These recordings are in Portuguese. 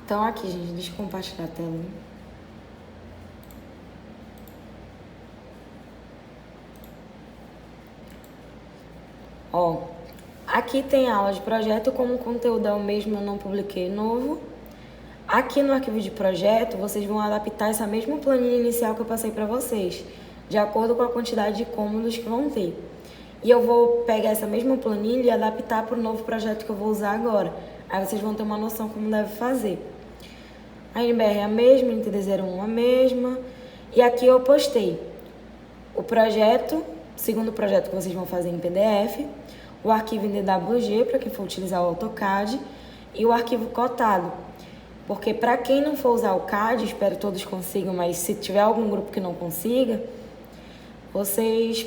Então aqui, gente, deixa eu compartilhar a tela. Ó, aqui tem a aula de projeto, como o conteúdo é o mesmo, eu não publiquei novo. Aqui no arquivo de projeto, vocês vão adaptar essa mesma planilha inicial que eu passei para vocês, de acordo com a quantidade de cômodos que vão ter. E eu vou pegar essa mesma planilha e adaptar para o novo projeto que eu vou usar agora. Aí vocês vão ter uma noção como deve fazer. A NBR é a mesma, a NTD01 a mesma. E aqui eu postei o projeto, segundo projeto que vocês vão fazer em PDF, o arquivo em DWG, para quem for utilizar o AutoCAD, e o arquivo cotado. Porque para quem não for usar o CAD, espero que todos consigam, mas se tiver algum grupo que não consiga, vocês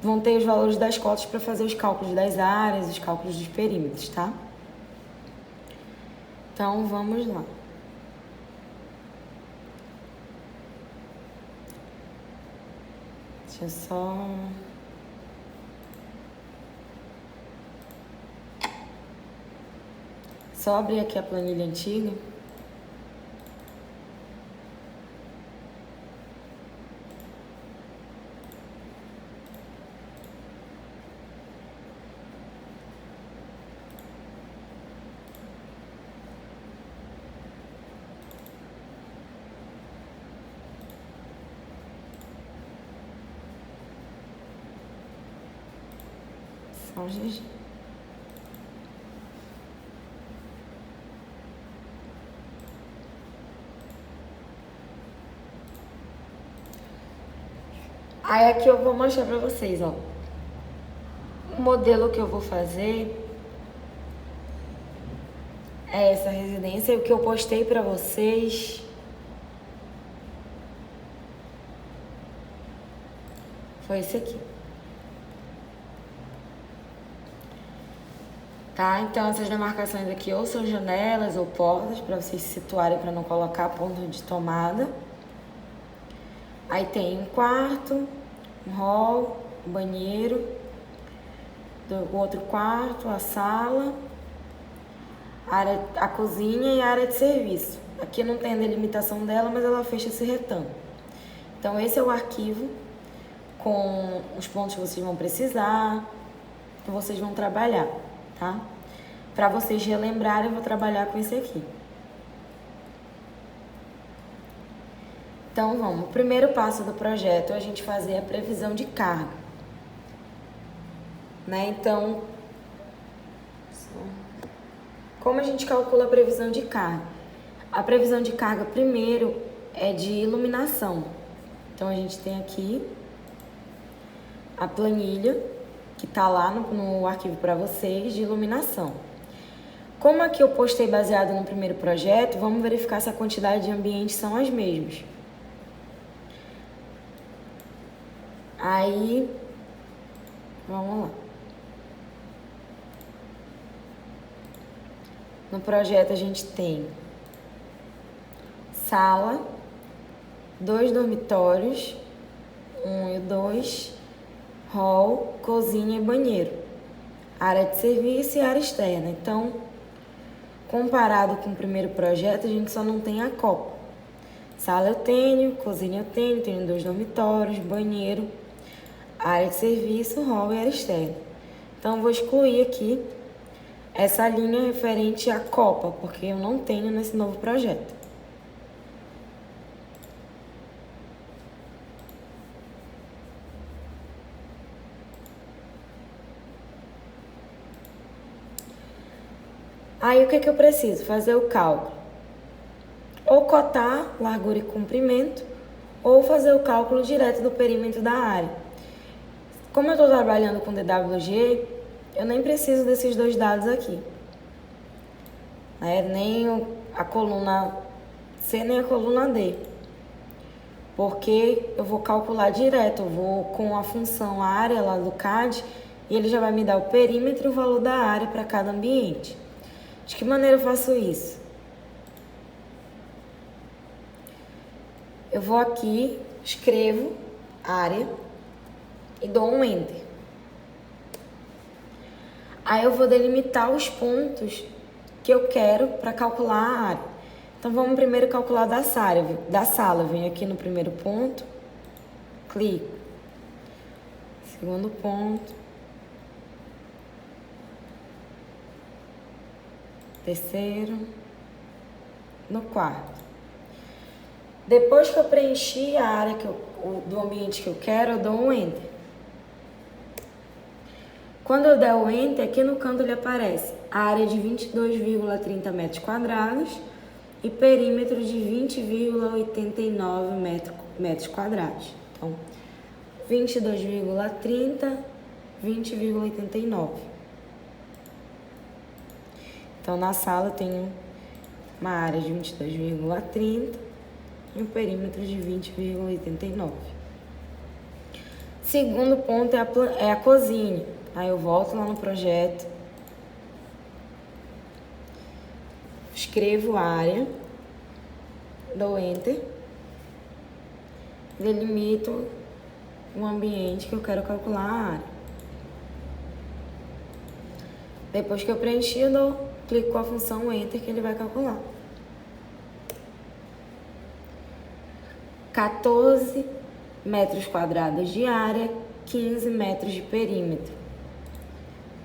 vão ter os valores das cotas para fazer os cálculos das áreas, os cálculos dos perímetros, tá? Então, vamos lá. Deixa eu só abrir aqui a planilha antiga. Só um GG. Aí aqui eu vou mostrar pra vocês, ó. O modelo que eu vou fazer é essa residência. O que eu postei pra vocês foi esse aqui. Tá? Então essas demarcações aqui ou são janelas ou portas para vocês se situarem para não colocar ponto de tomada. Aí tem um quarto, um hall, um banheiro, o outro quarto, a sala, a cozinha e a área de serviço. Aqui não tem a delimitação dela, mas ela fecha esse retângulo. Então esse é o arquivo com os pontos que vocês vão precisar, que vocês vão trabalhar, tá? Para vocês relembrarem, eu vou trabalhar com esse aqui. Então, vamos. O primeiro passo do projeto é a gente fazer a previsão de carga. Né? Então, como a gente calcula a previsão de carga? A previsão de carga, primeiro, é de iluminação. Então, a gente tem aqui a planilha, que está lá no arquivo para vocês, de iluminação. Como aqui eu postei baseado no primeiro projeto, vamos verificar se a quantidade de ambientes são as mesmas. Aí, vamos lá. No projeto a gente tem sala, 2 dormitórios, 1 e 2, hall, cozinha e banheiro, área de serviço e área externa. Então, comparado com o primeiro projeto, a gente só não tem a copa. Sala eu tenho, cozinha eu tenho 2 dormitórios, banheiro, área de serviço, hall e área externa. Então, vou excluir aqui essa linha referente à copa, porque eu não tenho nesse novo projeto. Aí, o que eu preciso? Fazer o cálculo. Ou cotar largura e comprimento, ou fazer o cálculo direto do perímetro da área. Como eu estou trabalhando com DWG, eu nem preciso desses 2 dados aqui. Nem a coluna C, nem a coluna D. Porque eu vou calcular direto, eu vou com a função área lá do CAD, e ele já vai me dar o perímetro e o valor da área para cada ambiente. De que maneira eu faço isso? Eu vou aqui, escrevo área e dou um Enter. Aí eu vou delimitar os pontos que eu quero para calcular a área. Então, vamos primeiro calcular da sala. Eu venho aqui no primeiro ponto, clico. Segundo ponto. Terceiro. No quarto. Depois que eu preenchi a área do ambiente que eu quero, eu dou um Enter. Quando eu der o Enter, aqui no canto ele aparece a área de 22,30 metros quadrados e perímetro de 20,89 metros quadrados. Então, 22,30, 20,89. Então, na sala eu tenho uma área de 22,30 e um perímetro de 20,89. Segundo ponto é a cozinha. Aí eu volto lá no projeto, escrevo área, dou Enter, delimito o ambiente que eu quero calcular a área. Depois que eu preenchi, eu clico com a função Enter que ele vai calcular. 14 metros quadrados de área, 15 metros de perímetro.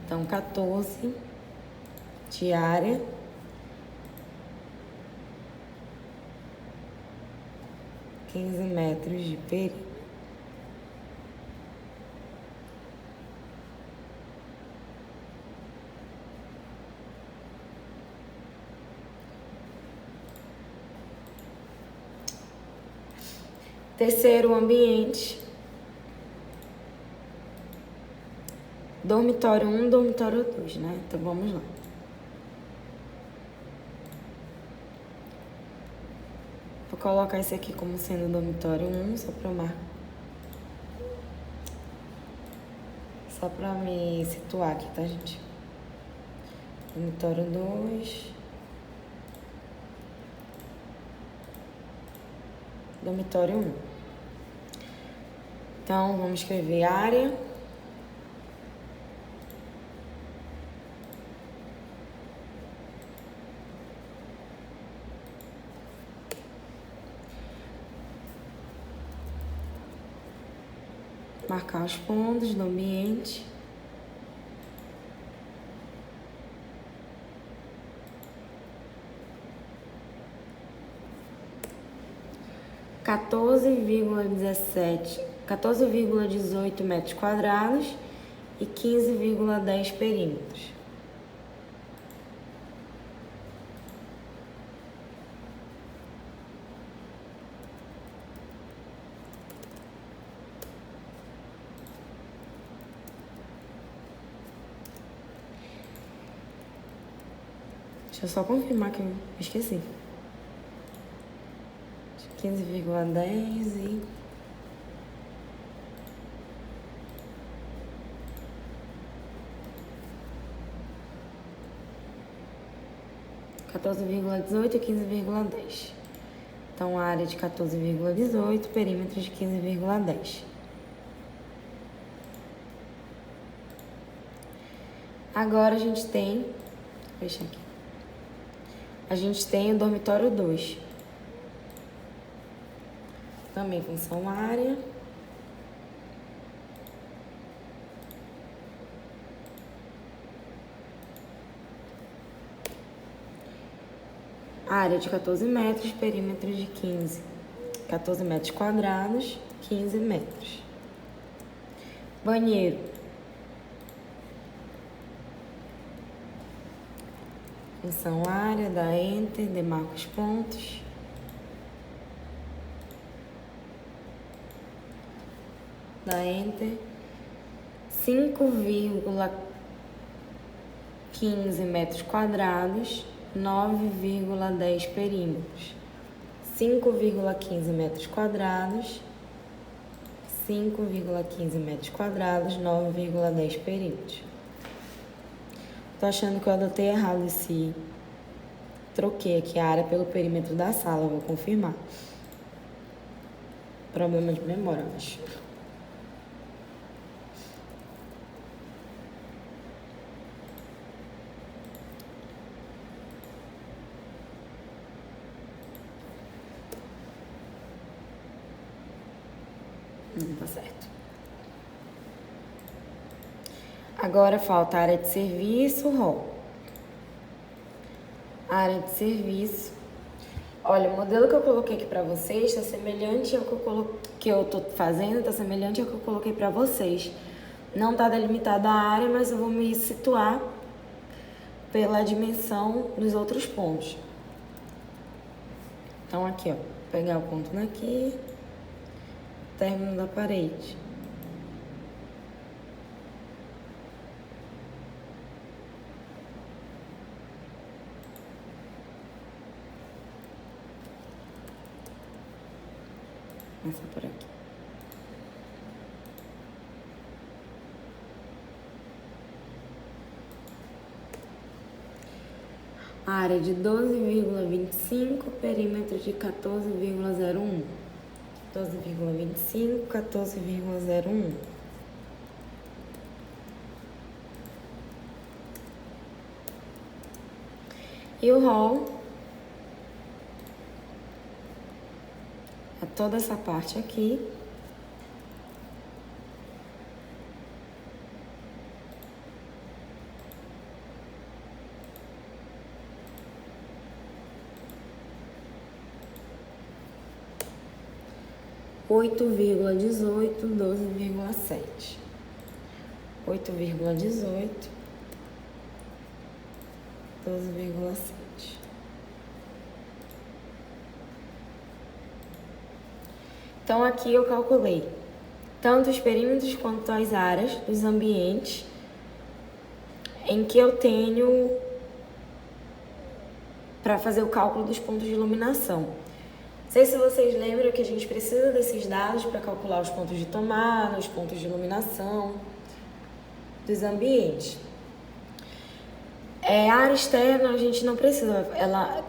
Então, 14 de área, 15 metros de perímetro. Terceiro ambiente. Dormitório 1, dormitório 2, né? Então, vamos lá. Vou colocar esse aqui como sendo dormitório 1, só pra me situar aqui, tá, gente? Dormitório 2. Dormitório 1. Então, vamos escrever área. Marcar os pontos do ambiente. quatorze vírgula 18 metros quadrados e 15,10 perímetros. Deixa eu só confirmar que eu esqueci. 15,10 e... (14,18 e 15,10). Então, a área de 14,18, perímetro de 15,10. Agora a gente tem... Deixa aqui. A gente tem o dormitório 2. Também função área. Área de 14 metros, perímetro de 15. 14 metros quadrados, 15 metros. Banheiro. Função área, dá Enter, demarca os pontos. Dá Enter. 5,15 metros quadrados, 9,10 perímetros. 5,15 metros quadrados, 5,15 metros quadrados, 9,10 perímetros. Tô achando que eu adotei errado troquei aqui a área pelo perímetro da sala, vou confirmar. Problema de memória, eu acho. Não tá certo. Agora falta a área de serviço, rol. Área de serviço. Olha, o modelo que eu coloquei aqui para vocês está semelhante ao que eu tô fazendo, está semelhante ao que eu coloquei para vocês. Não está delimitada a área, mas eu vou me situar pela dimensão dos outros pontos. Então aqui, ó, pegar o ponto daqui, término da parede. Começa por aqui. Área de 12,25, perímetro de 14,01. 12,25, 14,01. E o rol é toda essa parte aqui. Oito vírgula 18, 12,7. 8,18, 12,7. Então, aqui eu calculei tanto os perímetros quanto as áreas dos ambientes em que eu tenho para fazer o cálculo dos pontos de iluminação. Não sei se vocês lembram que a gente precisa desses dados para calcular os pontos de tomada, os pontos de iluminação dos ambientes. A área externa a gente não precisa,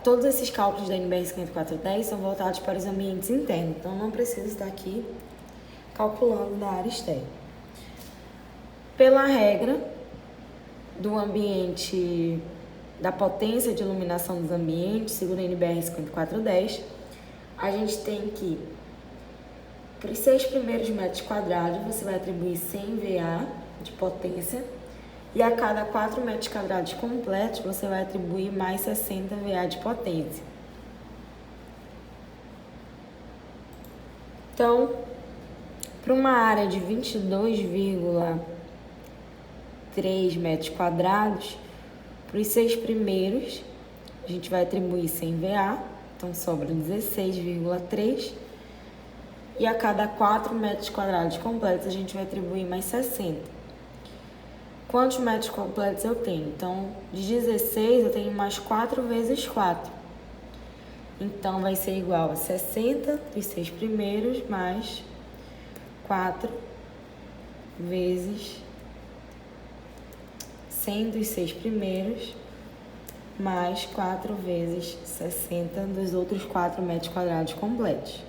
todos esses cálculos da NBR 5410 são voltados para os ambientes internos, então não precisa estar aqui calculando da área externa. Pela regra do ambiente, da potência de iluminação dos ambientes, segundo a NBR 5410, a gente tem que, para os 6 primeiros metros quadrados, você vai atribuir 100 VA de potência, e a cada 4 metros quadrados completos, você vai atribuir mais 60 VA de potência. Então, para uma área de 22,3 metros quadrados, para os 6 primeiros, a gente vai atribuir 100 VA, então sobra 16,3. E a cada 4 metros quadrados completos, a gente vai atribuir mais 60. Quantos metros completos eu tenho? Então, de 16 eu tenho mais 4 vezes 4. Então, vai ser igual a 60 dos 6 primeiros mais 4 vezes 100 dos 6 primeiros mais 4 vezes 60 dos outros 4 metros quadrados completos.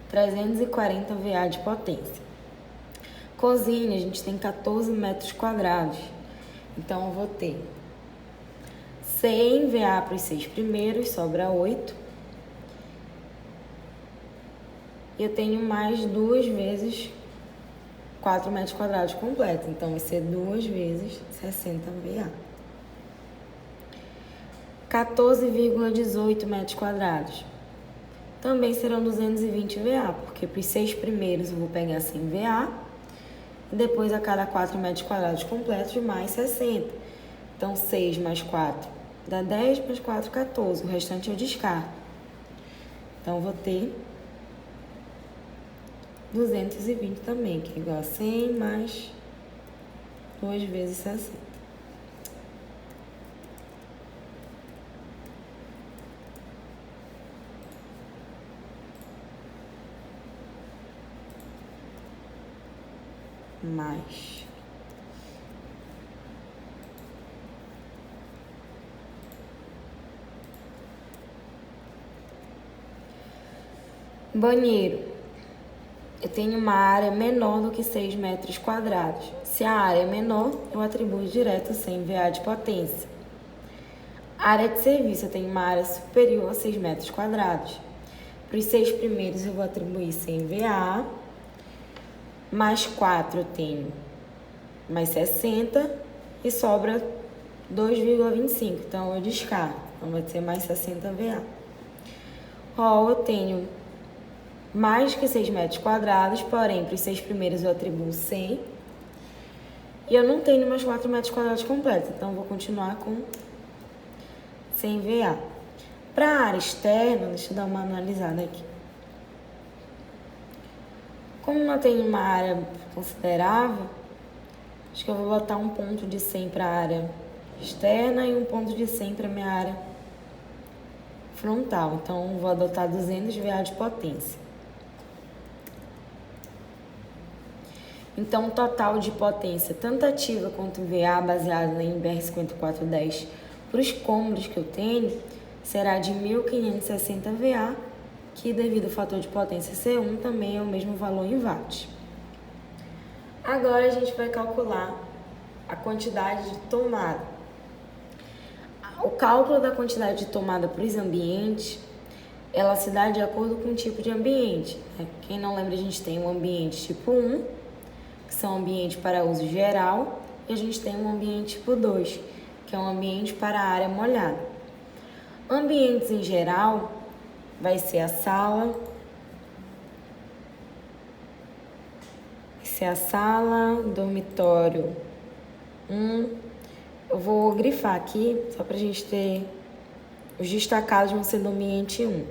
340 VA de potência. Cozinha, a gente tem 14 metros quadrados. Então, eu vou ter 100 VA para os 6 primeiros, sobra 8. E eu tenho mais 2 vezes 4 metros quadrados completos. Então, vai ser 2 vezes 60 VA. 14,18 metros quadrados. Também serão 220 VA, porque para os 6 primeiros eu vou pegar 100 VA. E depois a cada 4 metros quadrados completos, mais 60. Então, 6 mais 4 dá 10, mais 4, 14. O restante eu descarto. Então, eu vou ter 220 também, que é igual a 100 mais 2 vezes 60. Mais banheiro. Eu tenho uma área menor do que 6 metros quadrados. Se a área é menor, eu atribuo direto 100 VA de potência. Área de serviço, eu tenho uma área superior a 6 metros quadrados. Para os 6 primeiros eu vou atribuir 100 VA, mais 4 eu tenho mais 60 e sobra 2,25, então eu descarto, então vai ser mais 60 VA. Hall eu tenho mais que 6 metros quadrados, porém para os 6 primeiros eu atribuo 100 e eu não tenho mais 4 metros quadrados completos, então eu vou continuar com 100 VA. Para a área externa, deixa eu dar uma analisada aqui. Como não tem uma área considerável, acho que eu vou botar um ponto de 100 para a área externa e um ponto de 100 para a minha área frontal. Então, vou adotar 200 VA de potência. Então, o total de potência, tanto ativa quanto VA, baseado em BR 5410, para os cômodos que eu tenho, será de 1.560 VA, que devido ao fator de potência C1 também é o mesmo valor em watts. Agora a gente vai calcular a quantidade de tomada. O cálculo da quantidade de tomada para os ambientes, ela se dá de acordo com o tipo de ambiente. Quem não lembra, a gente tem um ambiente tipo 1, que são ambientes para uso geral, e a gente tem um ambiente tipo 2, que é um ambiente para a área molhada. Ambientes em geral vai ser a sala, dormitório 1. Eu vou grifar aqui, só pra gente ter os destacados, vão ser do ambiente 1.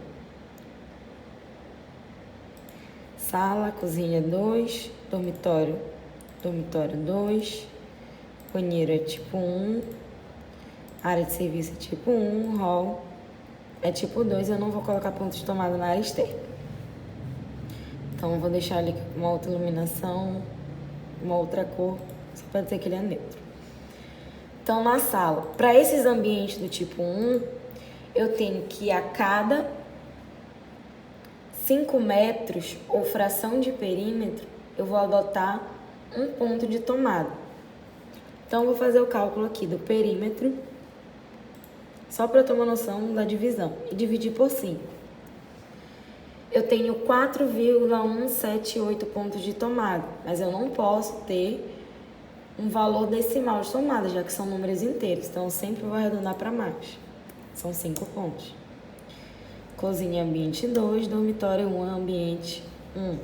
Sala, cozinha 2, dormitório 2, banheiro é tipo 1, área de serviço é tipo 1, hall é tipo 2, eu não vou colocar ponto de tomada na área externa. Então, eu vou deixar ali com uma outra iluminação, uma outra cor, só para dizer que ele é neutro. Então, na sala, para esses ambientes do tipo 1, eu tenho que a cada 5 metros ou fração de perímetro, eu vou adotar um ponto de tomada. Então, eu vou fazer o cálculo aqui do perímetro, só para eu ter uma noção da divisão, e dividir por 5. Eu tenho 4,178 pontos de tomada, mas eu não posso ter um valor decimal de tomada, já que são números inteiros, então eu sempre vou arredondar para mais. São 5 pontos. Cozinha ambiente 2, dormitório 1, ambiente 1.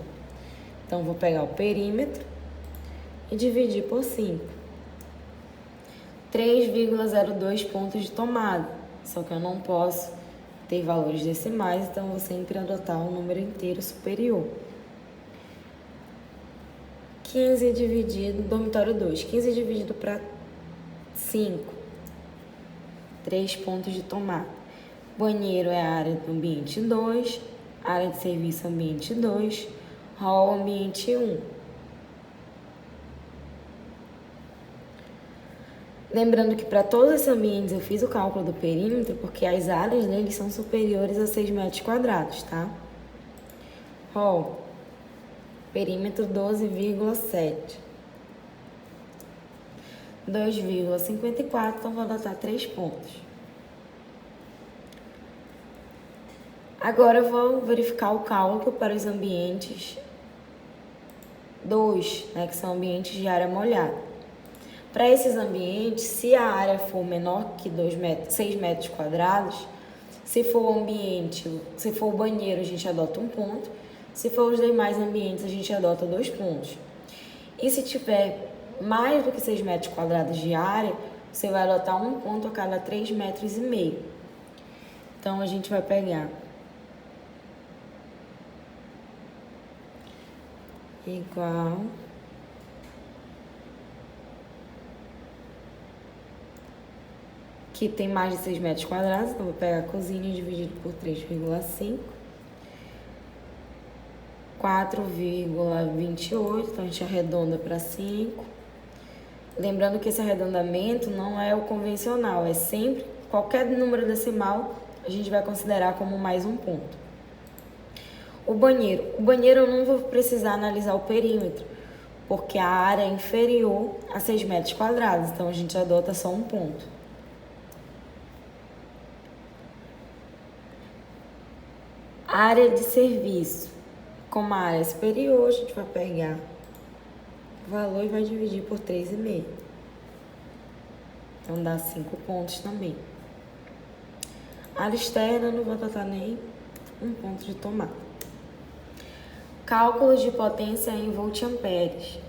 Então, vou pegar o perímetro e dividir por 5. 3,02 pontos de tomada, só que eu não posso ter valores decimais, então eu vou sempre adotar um número inteiro superior. 15 dividido, dormitório 2, 15 dividido para 5, 3 pontos de tomada. Banheiro é a área do ambiente 2, área de serviço ambiente 2, hall ambiente 1. Lembrando que para todos esses ambientes eu fiz o cálculo do perímetro, porque as áreas deles são superiores a 6 metros quadrados, tá? Hall, perímetro 12,7. 2,54, então vou adotar 3 pontos. Agora eu vou verificar o cálculo para os ambientes 2, né, que são ambientes de área molhada. Para esses ambientes, se a área for menor que 6 metros quadrados, se for o banheiro, a gente adota um ponto. Se for os demais ambientes, a gente adota 2 pontos. E se tiver mais do que 6 metros quadrados de área, você vai adotar um ponto a cada 3,5 metros. Então, a gente vai pegar igual que tem mais de 6 metros quadrados, então vou pegar a cozinha dividido por 3,5, 4,28, então a gente arredonda para 5. Lembrando que esse arredondamento não é o convencional, é sempre, qualquer número decimal, a gente vai considerar como mais um ponto. O banheiro eu não vou precisar analisar o perímetro, porque a área é inferior a 6 metros quadrados, então a gente adota só um ponto. Área de serviço. Como a área é superior, a gente vai pegar o valor e vai dividir por 3,5. Então, dá 5 pontos também. Área externa, não vou adotar nem um ponto de tomada. Cálculos de potência em volt-amperes.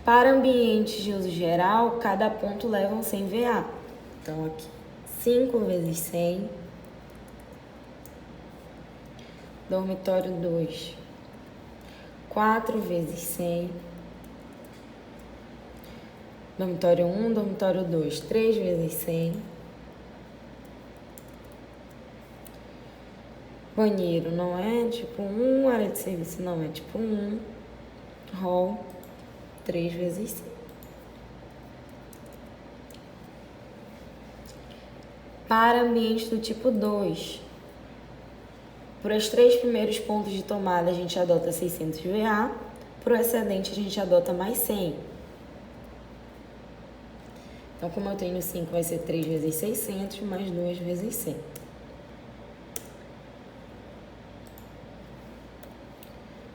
Para ambientes de uso geral, cada ponto leva 100 VA. Então, aqui, 5 vezes 100. Dormitório 2, 4 vezes 100. Dormitório 1, dormitório 2, 3 vezes 100. Banheiro não é tipo 1, área de serviço não é tipo 1. Hall, 3 vezes 100. Para ambiente do tipo 2, para os 3 primeiros pontos de tomada a gente adota 600 VA, para o excedente a gente adota mais 100. Então, como eu tenho 5, vai ser 3 vezes 600, mais 2 vezes 100.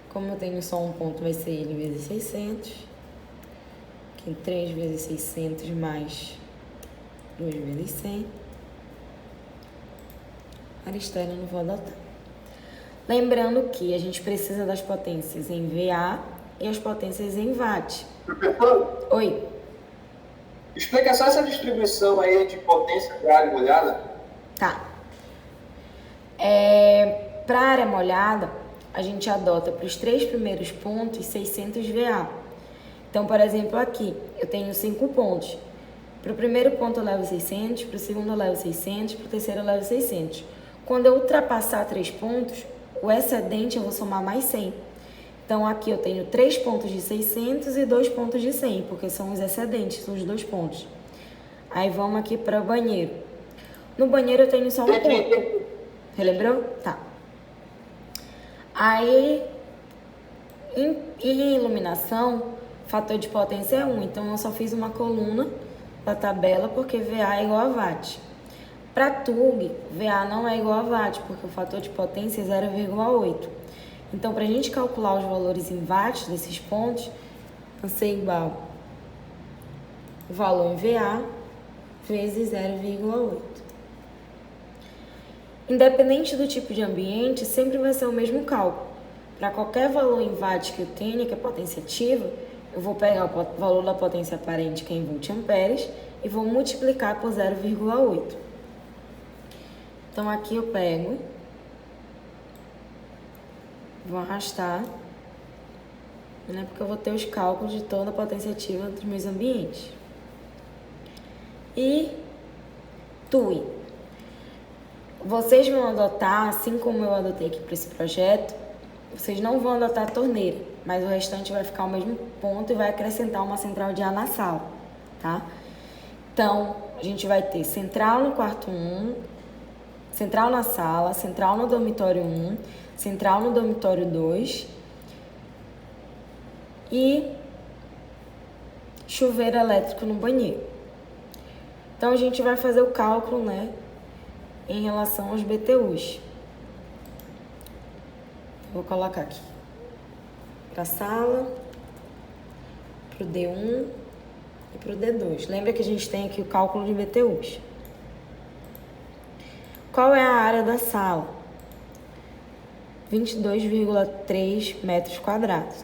Como eu tenho só um ponto, vai ser ele vezes 600. Aqui, 3 vezes 600 mais 2 vezes 100. Área externa eu não vou adotar. Lembrando que a gente precisa das potências em VA e as potências em Watt. Professor? Oi. Explica só essa distribuição aí de potência para área molhada. Tá. Para área molhada, a gente adota para os 3 primeiros pontos 600 VA. Então, por exemplo, aqui eu tenho 5 pontos. Para o primeiro ponto eu levo 600, para o segundo eu levo 600, para o terceiro eu levo 600. Quando eu ultrapassar 3 pontos, o excedente eu vou somar mais 100. Então, aqui eu tenho 3 pontos de 600 e 2 pontos de 100, porque são os excedentes, são os 2 pontos. Aí, vamos aqui para o banheiro. No banheiro eu tenho só um ponto. Relembrou? Tá. Aí, em iluminação, fator de potência é 1. Então, eu só fiz uma coluna da tabela, porque VA é igual a Watt. Para TUG, VA não é igual a Watt, porque o fator de potência é 0,8. Então, para a gente calcular os valores em watts desses pontos, vai ser igual o valor em VA vezes 0,8. Independente do tipo de ambiente, sempre vai ser o mesmo cálculo. Para qualquer valor em watt que eu tenha, que é potência ativa, eu vou pegar o valor da potência aparente, que é em volt-amperes, e vou multiplicar por 0,8. Então, aqui eu pego, vou arrastar, né, porque eu vou ter os cálculos de toda a potência ativa dos meus ambientes. E TUI. Vocês vão adotar, assim como eu adotei aqui para esse projeto, vocês não vão adotar a torneira, mas o restante vai ficar ao mesmo ponto e vai acrescentar uma central de ar na sala, tá? Então, a gente vai ter central no quarto 1, central na sala, central no dormitório 1, central no dormitório 2 e chuveiro elétrico no banheiro. Então, a gente vai fazer o cálculo, né, em relação aos BTUs. Vou colocar aqui para a sala, para o D1 e para o D2. Lembra que a gente tem aqui o cálculo de BTUs. Qual é a área da sala? 22,3 metros quadrados.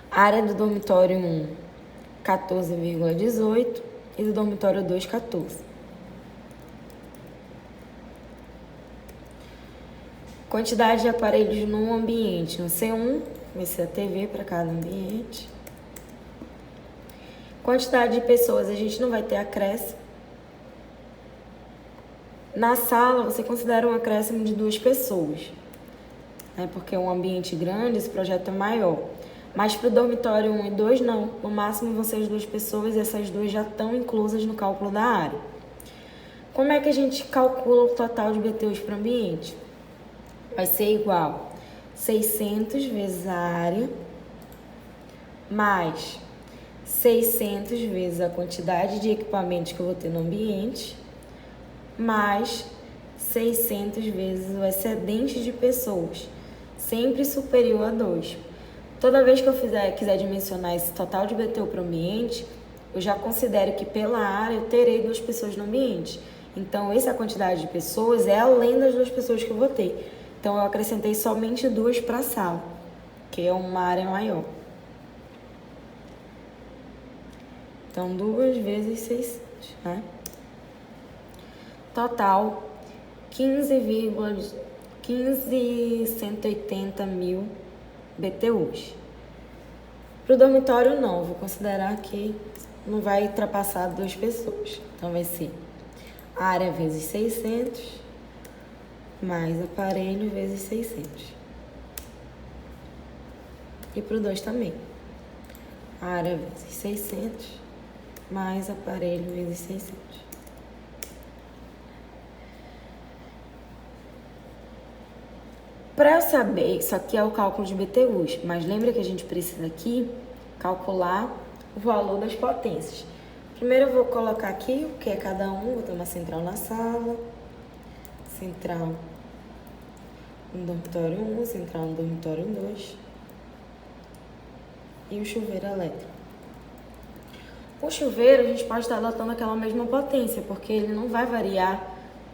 Área do dormitório 1, 14,18 e do dormitório 2, 14. Quantidade de aparelhos no ambiente. No C1, vai ser a TV para cada ambiente. Quantidade de pessoas, a gente não vai ter acréscimo. Na sala, você considera um acréscimo de 2 pessoas, né? Porque é um ambiente grande, esse projeto é maior. Mas para o dormitório 1 e 2, não. No máximo vão ser as 2 pessoas e essas 2 já estão inclusas no cálculo da área. Como é que a gente calcula o total de BTUs para o ambiente? Vai ser igual 600 vezes a área mais 600 vezes a quantidade de equipamentos que eu vou ter no ambiente mais 600 vezes o excedente de pessoas, sempre superior a 2. Toda vez que eu quiser dimensionar esse total de BTU para o ambiente, eu já considero que pela área eu terei 2 pessoas no ambiente. Então, essa quantidade de pessoas é além das 2 pessoas que eu vou ter. Então, eu acrescentei somente 2 para a sala, que é uma área maior. Então, 2 vezes 600, né? Total, 15.180 mil BTUs. Para o dormitório, não. Vou considerar que não vai ultrapassar 2 pessoas. Então, vai ser área vezes 600, mais aparelho vezes 600. E para o 2 também. Área vezes 600, mais aparelho vezes 600. Para eu saber, isso aqui é o cálculo de BTUs, mas lembra que a gente precisa aqui calcular o valor das potências. Primeiro eu vou colocar aqui o que é cada um, vou ter uma central na sala, central no dormitório 1, central no dormitório 2 e o chuveiro elétrico. O chuveiro a gente pode estar adotando aquela mesma potência, porque ele não vai variar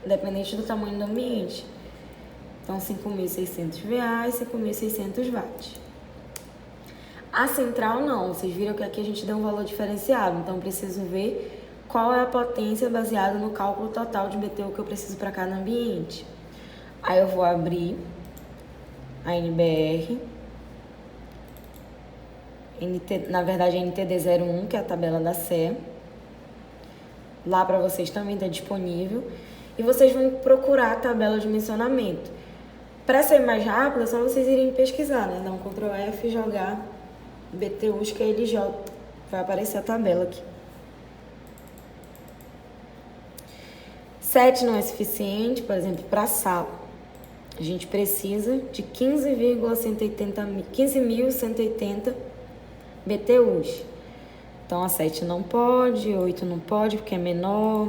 independente do tamanho do ambiente. Então, 5.600 VA e 5.600 watts. A central não, vocês viram que aqui a gente deu um valor diferenciado, então preciso ver qual é a potência baseada no cálculo total de BTU que eu preciso para cada ambiente. Aí eu vou abrir a NBR, na verdade a NTD01, que é a tabela da SE. Lá para vocês também está disponível. E vocês vão procurar a tabela de dimensionamento. Para ser mais rápido, é só vocês irem pesquisar, né? Dar um Ctrl F e jogar BTUs que ele joga. Vai aparecer a tabela aqui. 7 não é suficiente, por exemplo, para a sala. A gente precisa de 15.180 BTUs. Então, a 7 não pode, 8 não pode, porque é menor.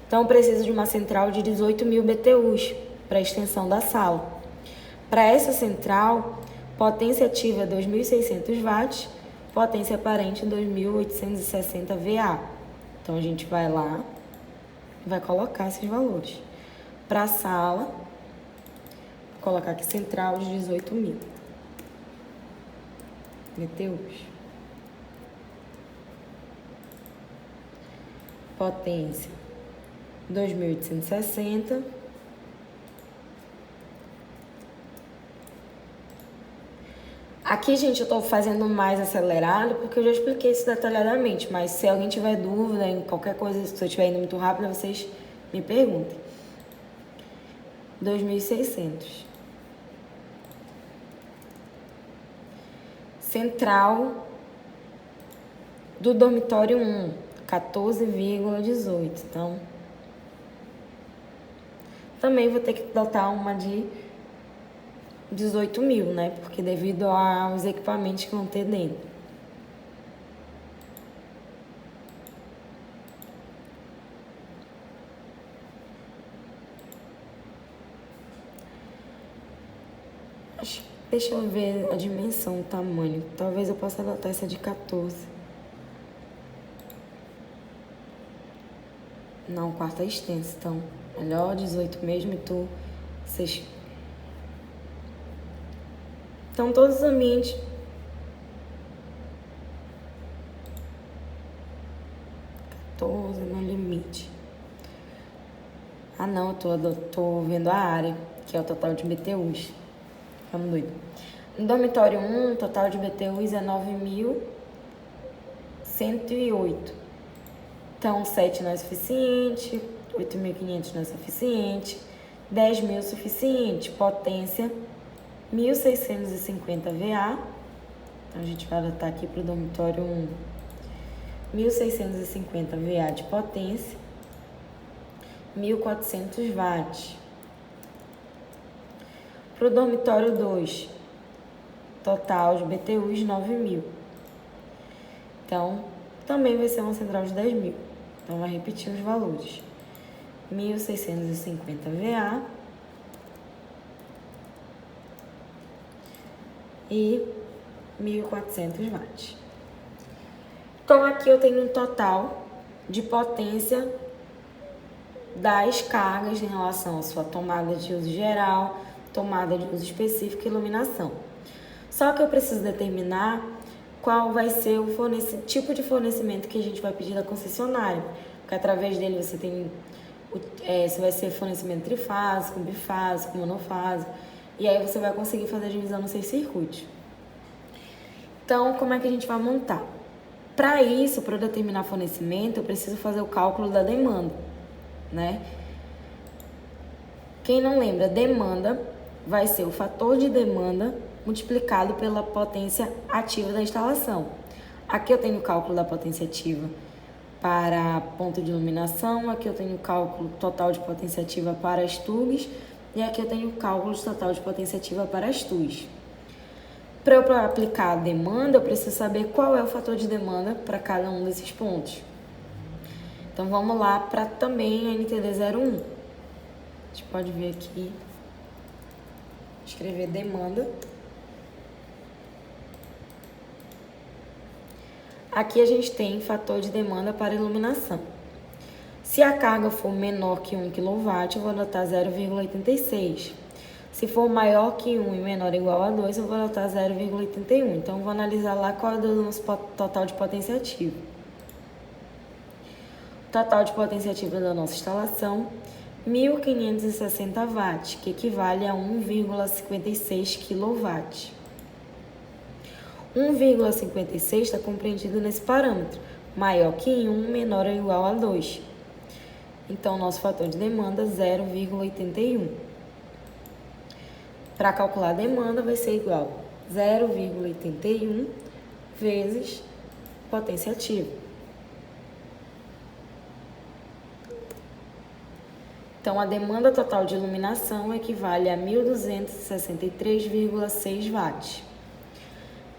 Então, eu preciso de uma central de 18.000 BTUs para a extensão da sala. Para essa central, potência ativa é 2.600 watts, potência aparente 2.860 VA. Então, a gente vai lá e vai colocar esses valores. Para a sala, vou colocar aqui central de 18.000 BTUs. Potência 2.860. Aqui, gente, eu tô fazendo mais acelerado porque eu já expliquei isso detalhadamente, mas se alguém tiver dúvida em qualquer coisa, se eu estiver indo muito rápido, vocês me perguntem. 2.600. Central do dormitório 1, 14,18. Então, também vou ter que adotar uma de 18.000, né? Porque devido aos equipamentos que vão ter dentro. Deixa eu ver a dimensão, o tamanho. Talvez eu possa adotar essa de 14. Não, o quarto é extenso, então melhor 18 mesmo e vocês... Então, todos os ambientes... 14 no limite. Ah, não, eu tô vendo a área, que é o total de BTUs. Ficamos doidos. No dormitório 1, o total de BTUs é 9.108. Então, 7 não é suficiente, 8.500 não é suficiente, 10.000 é suficiente. Potência, 1.650 VA. Então, a gente vai adotar aqui para o dormitório 1, 1.650 VA de potência, 1.400 watts. Para o dormitório 2, total de BTUs 9.000. Então, também vai ser uma central de 10.000. Então, vai repetir os valores. 1.650 VA e 1.400 watts. Então, aqui eu tenho um total de potência das cargas em relação à sua tomada de uso geral, tomada de uso específico e iluminação. Só que eu preciso determinar qual vai ser o tipo de fornecimento que a gente vai pedir da concessionária, porque através dele você tem se vai ser fornecimento trifásico, bifásico, monofásico, e aí você vai conseguir fazer a divisão nos seus circuitos. Então, como é que a gente vai montar? Para isso, para determinar fornecimento, eu preciso fazer o cálculo da demanda, né? Quem não lembra, demanda vai ser o fator de demanda multiplicado pela potência ativa da instalação. Aqui eu tenho o cálculo da potência ativa para ponto de iluminação, aqui eu tenho o cálculo total de potência ativa para as TUGs e aqui eu tenho o cálculo total de potência ativa para as TUs. Para eu aplicar a demanda, eu preciso saber qual é o fator de demanda para cada um desses pontos. Então, vamos lá para também a NTD01. A gente pode ver aqui, escrever demanda. Aqui a gente tem fator de demanda para iluminação. Se a carga for menor que 1 kW, eu vou adotar 0,86. Se for maior que 1 e menor ou igual a 2, eu vou adotar 0,81. Então, eu vou analisar lá qual é o nosso total de potência ativa. O total de potência ativa da nossa instalação, 1.560 watts, que equivale a 1,56 kW. 1,56 está compreendido nesse parâmetro, maior que 1, menor ou igual a 2. Então, nosso fator de demanda é 0,81. Para calcular a demanda, vai ser igual a 0,81 vezes potência ativa. Então, a demanda total de iluminação equivale a 1.263,6 watts.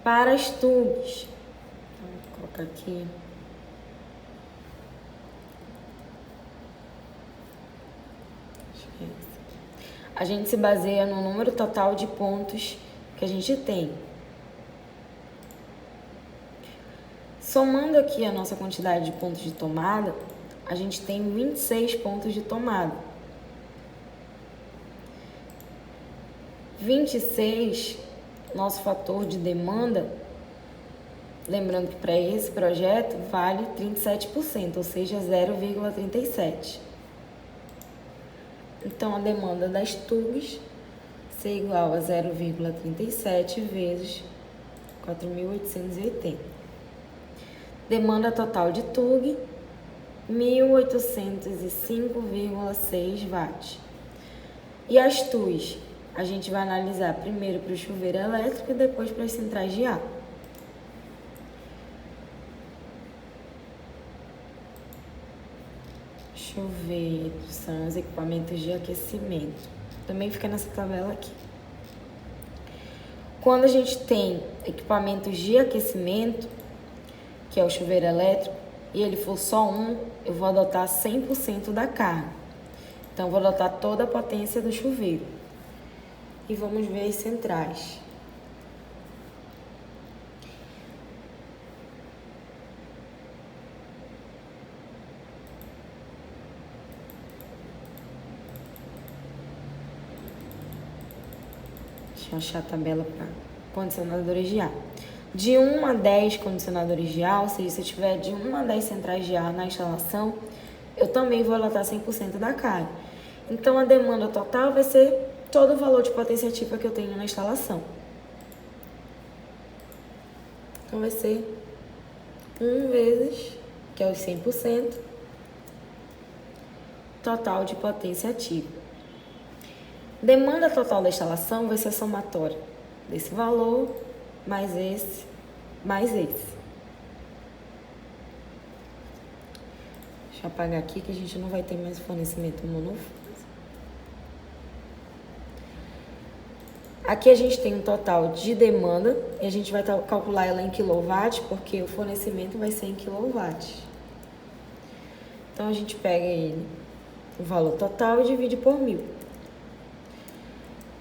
Para as TUGs, vou colocar aqui. A gente se baseia no número total de pontos que a gente tem. Somando aqui a nossa quantidade de pontos de tomada, a gente tem 26 pontos de tomada. 26, nosso fator de demanda, lembrando que para esse projeto vale 37%, ou seja, 0,37. Então, a demanda das TUGs ser igual a 0,37 vezes 4.880. Demanda total de TUG, 1.805,6 watts. E as TUs, a gente vai analisar primeiro para o chuveiro elétrico e depois para as centrais de ar. Chuveiro são os equipamentos de aquecimento. Também fica nessa tabela aqui. Quando a gente tem equipamentos de aquecimento, que é o chuveiro elétrico, e ele for só um, eu vou adotar 100% da carga. Então, eu vou adotar toda a potência do chuveiro. E vamos ver as centrais. Deixa eu achar a tabela para condicionadores de ar. De 1 a 10 condicionadores de ar, ou seja, se eu tiver de 1 a 10 centrais de ar na instalação, eu também vou adotar 100% da carga. Então, a demanda total vai ser todo o valor de potência ativa que eu tenho na instalação. Então, vai ser 1 vezes, que é os 100%, total de potência ativa. Demanda total da instalação vai ser a somatória desse valor, mais esse, mais esse. Deixa eu apagar aqui que a gente não vai ter mais fornecimento monofásico. Aqui a gente tem um total de demanda e a gente vai calcular ela em kW, porque o fornecimento vai ser em kW. Então, a gente pega ele, o valor total, e divide por 1.000.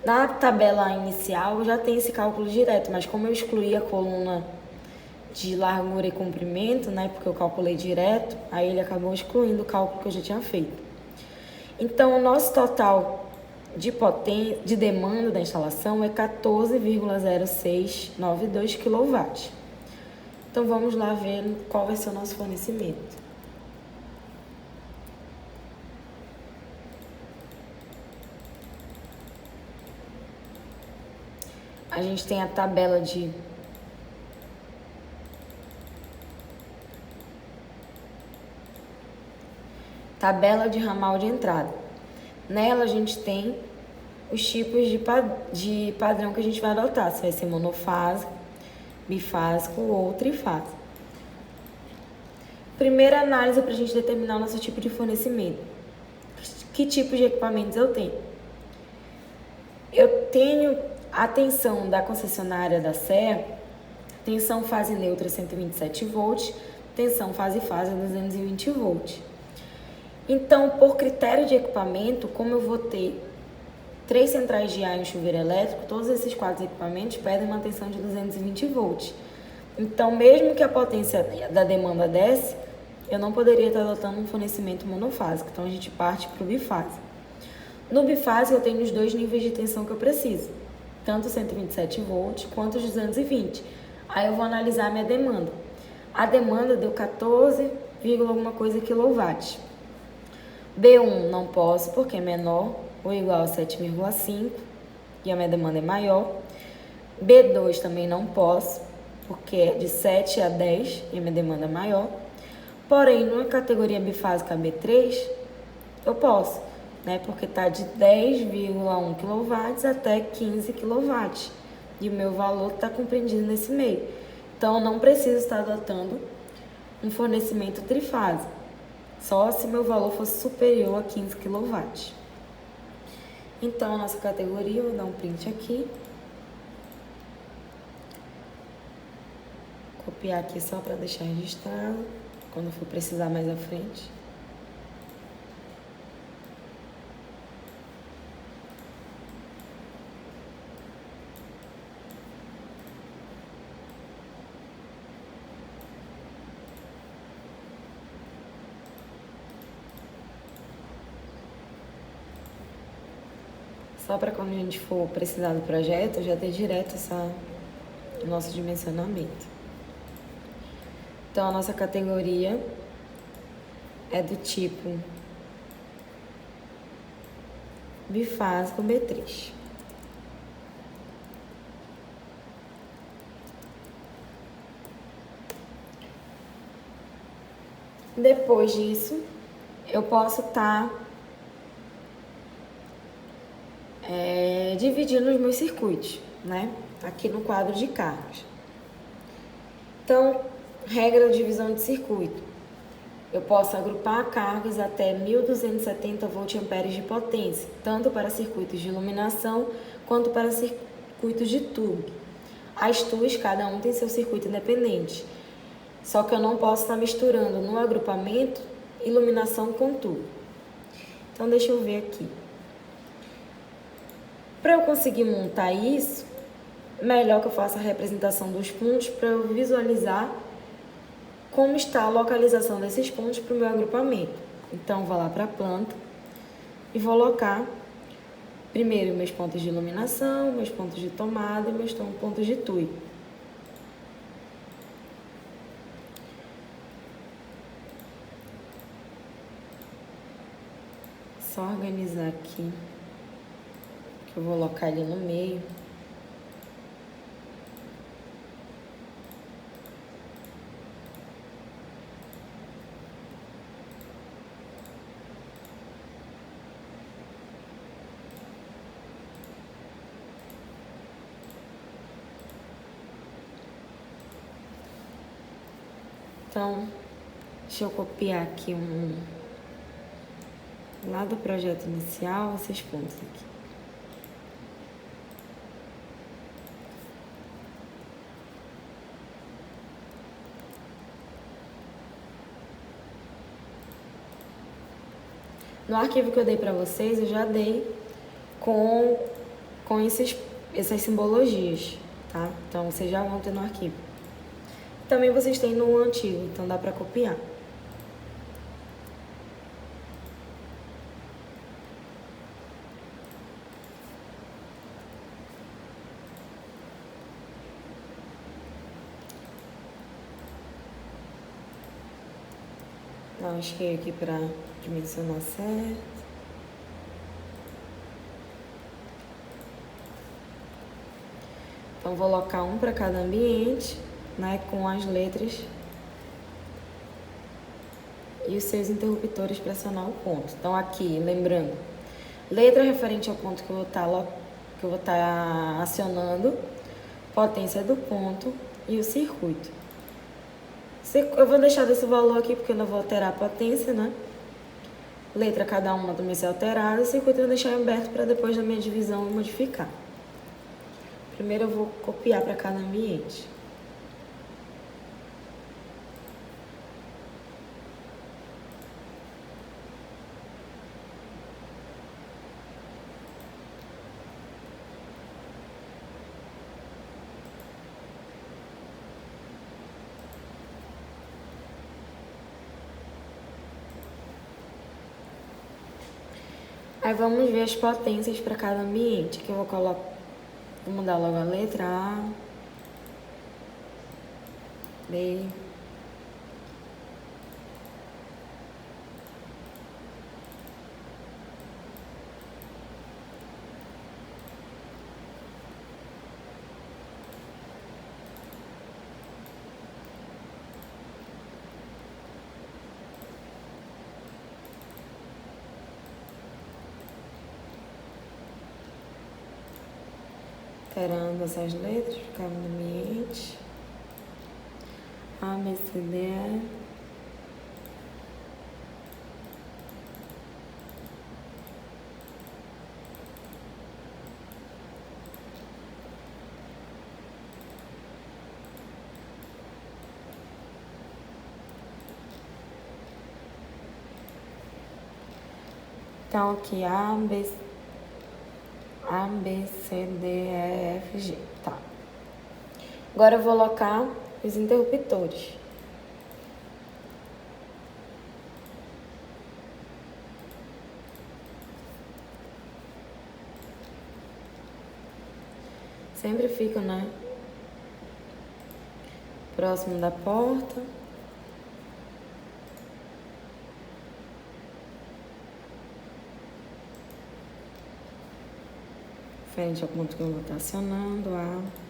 Na tabela inicial, já tem esse cálculo direto, mas como eu excluí a coluna de largura e comprimento, né, porque eu calculei direto, aí ele acabou excluindo o cálculo que eu já tinha feito. Então, o nosso total de demanda da instalação é 14,0692 kW. Então, vamos lá ver qual vai ser o nosso fornecimento. A gente tem a tabela de ramal de entrada. Nela a gente tem os tipos de padrão que a gente vai adotar, se vai ser monofásico, bifásico ou trifásico. Primeira análise para a gente determinar o nosso tipo de fornecimento. Que tipo de equipamentos eu tenho? Eu tenho a tensão da concessionária da SER, tensão fase neutra 127 volts, tensão fase-fase 220 volts. Então, por critério de equipamento, como eu vou ter 3 centrais de ar e um chuveiro elétrico, todos esses 4 equipamentos pedem uma tensão de 220 volts. Então, mesmo que a potência da demanda desce, eu não poderia estar adotando um fornecimento monofásico. Então, a gente parte para o bifásico. No bifásico, eu tenho os 2 níveis de tensão que eu preciso, tanto 127 volts quanto os 220. Aí eu vou analisar a minha demanda. A demanda deu 14, alguma coisa quilowatts. B1 não posso porque é menor ou igual a 7,5 e a minha demanda é maior. B2 também não posso porque é de 7 a 10 e a minha demanda é maior. Porém, na categoria bifásica B3, eu posso, né? Porque está de 10,1 kW até 15 kW. E o meu valor está compreendido nesse meio. Então, eu não preciso estar adotando um fornecimento trifásico. Só se meu valor fosse superior a 15 kW. Então, a nossa categoria, eu vou dar um print aqui. Copiar aqui só para deixar registrado, quando for precisar mais à frente. Só para quando a gente for precisar do projeto, já ter direto o nosso dimensionamento. Então, a nossa categoria é do tipo bifásico B3. Depois disso, eu posso estar dividindo os meus circuitos, né? Aqui no quadro de cargas. Então, regra de divisão de circuito. Eu posso agrupar cargas até 1.270 voltamperes de potência, tanto para circuitos de iluminação quanto para circuitos de tubo. As TUs, cada um tem seu circuito independente. Só que eu não posso estar misturando no agrupamento iluminação com tubo. Então, deixa eu ver aqui. Para eu conseguir montar isso, melhor que eu faça a representação dos pontos para eu visualizar como está a localização desses pontos para o meu agrupamento. Então, vou lá para a planta e vou colocar primeiro meus pontos de iluminação, meus pontos de tomada e meus pontos de TUI. Só organizar aqui, que eu vou colocar ele no meio. Então, deixa eu copiar aqui lá do projeto inicial, esses pontos aqui. No arquivo que eu dei para vocês, eu já dei com essas simbologias, tá? Então, vocês já vão ter no arquivo. Também vocês têm no antigo, então dá para copiar. Então, achei aqui para dimensionar certo. Então, vou colocar um para cada ambiente, né, com as letras e os seus interruptores para acionar o ponto. Então, aqui, lembrando, letra referente ao ponto que eu vou estar acionando, potência do ponto e o circuito. Eu vou deixar desse valor aqui porque eu não vou alterar a potência, né? Letra cada uma também ser alterada, o circuito eu vou deixar aberto para depois da minha divisão eu modificar. Primeiro eu vou copiar para cada ambiente. Aí vamos ver as potências para cada ambiente, que eu vou mudar logo a letra A, B, alterando essas letras, ficava no ambiente. A, B, C, D, E. Então, aqui A, B, C, D, E, F, G. Tá. Agora eu vou colocar os interruptores. Sempre fico, né? Próximo da porta. Frente ao ponto que eu vou estar acionando, A.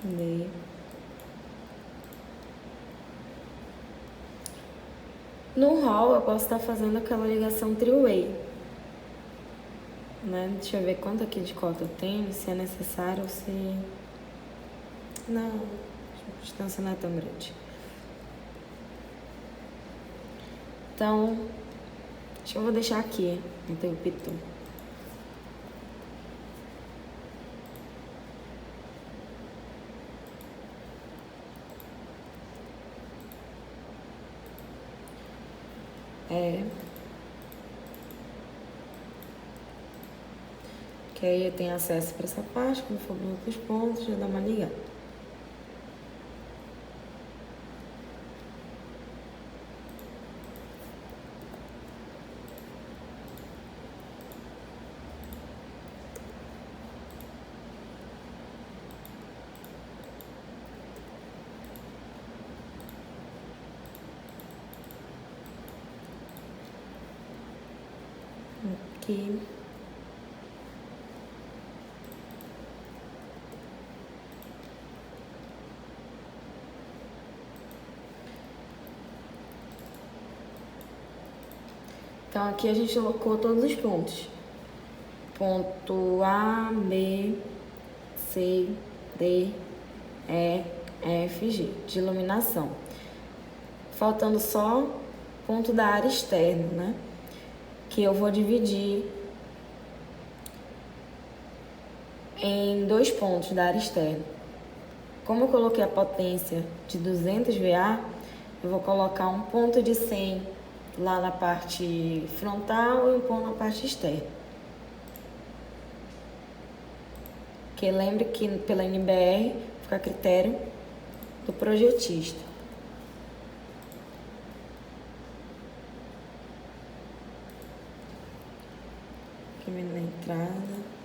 D. No hall, eu posso estar fazendo aquela ligação three-way, né? Deixa eu ver quanto aqui de cota eu tenho, se é necessário ou se... Não, a distância não é tão grande. Então, acho que eu vou deixar aqui o interruptor. Que aí eu tenho acesso para essa parte, quando for para outros pontos, já dá uma ligada. aqui. Então, aqui a gente colocou todos os pontos. Ponto A, B, C, D, E, F, G, de iluminação. Faltando só ponto da área externa, né? Que eu vou dividir em 2 pontos da área externa. Como eu coloquei a potência de 200 VA, eu vou colocar um ponto de 100 lá na parte frontal e um ponto na parte externa. Porque lembre que pela NBR fica a critério do projetista. Aqui na entrada.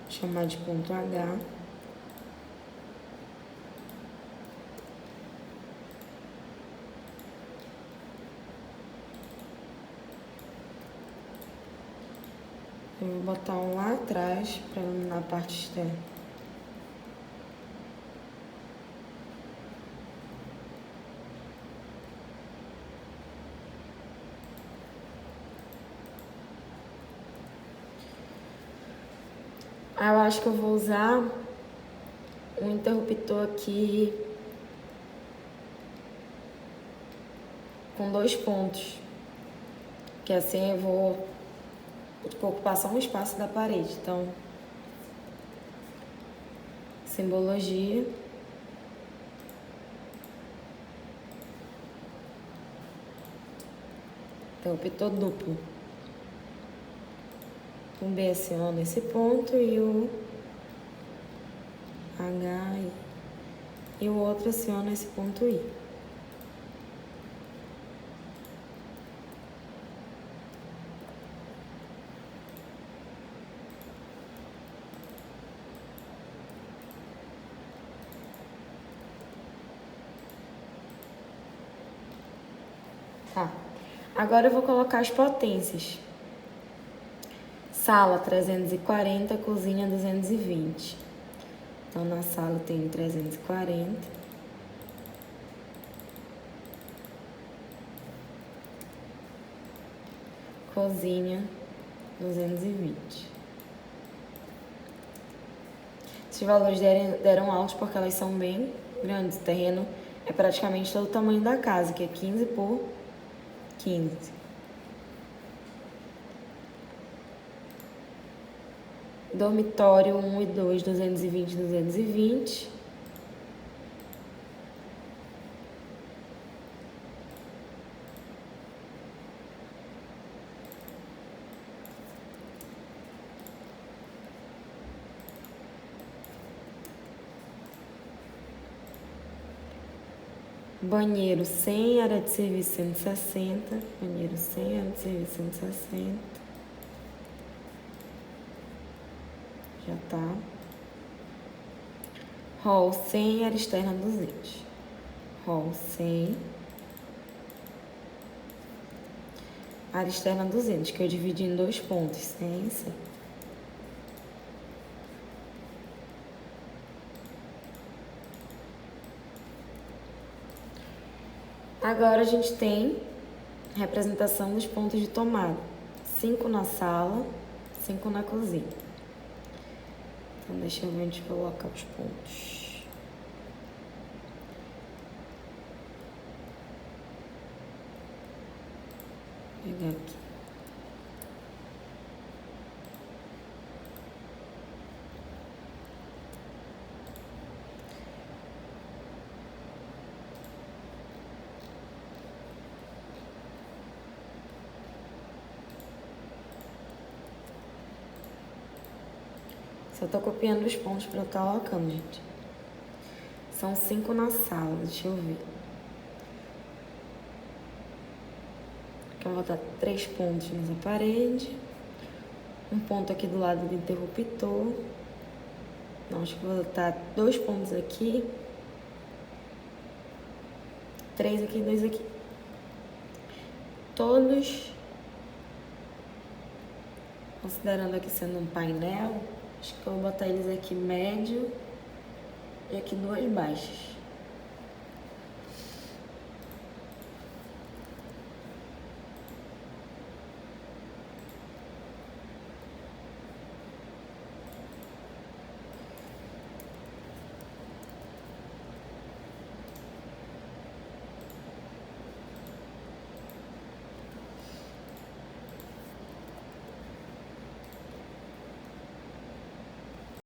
Chamar de ponto H. Eu vou botar um lá atrás para iluminar a parte externa. Eu acho que eu vou usar um interruptor aqui com 2 pontos, que assim eu vou ocupar só um espaço da parede. Então, simbologia. Interruptor duplo. O B aciona esse ponto e o H e o outro aciona esse ponto I. Tá. Agora eu vou colocar as potências. Sala 340, cozinha 220. Então, na sala eu tenho 340. Cozinha 220. Esses valores deram altos porque elas são bem grandes. O terreno é praticamente todo o tamanho da casa, que é 15 por 15. Dormitório 1 e 2, 220, 220. Banheiro 100, área de serviço 160. Banheiro 100, área de serviço 160. Já tá. Hall 100, área externa 200. Hall 100. Área externa 200, que eu dividi em 2 pontos, 100 e 100. Agora a gente tem representação dos pontos de tomada. 5 na sala, 5 na cozinha. Então, deixa eu ver onde colocar os pontos. Vou pegar aqui. Só tô copiando os pontos pra eu estar colocando, gente. São 5 na sala, deixa eu ver. Aqui eu vou botar 3 pontos nessa parede. um ponto aqui do lado do interruptor. Não, acho que vou botar 2 pontos aqui. 3 aqui, 2 aqui. Todos, considerando aqui sendo um painel, acho que eu vou botar eles aqui médio e aqui 2 baixas.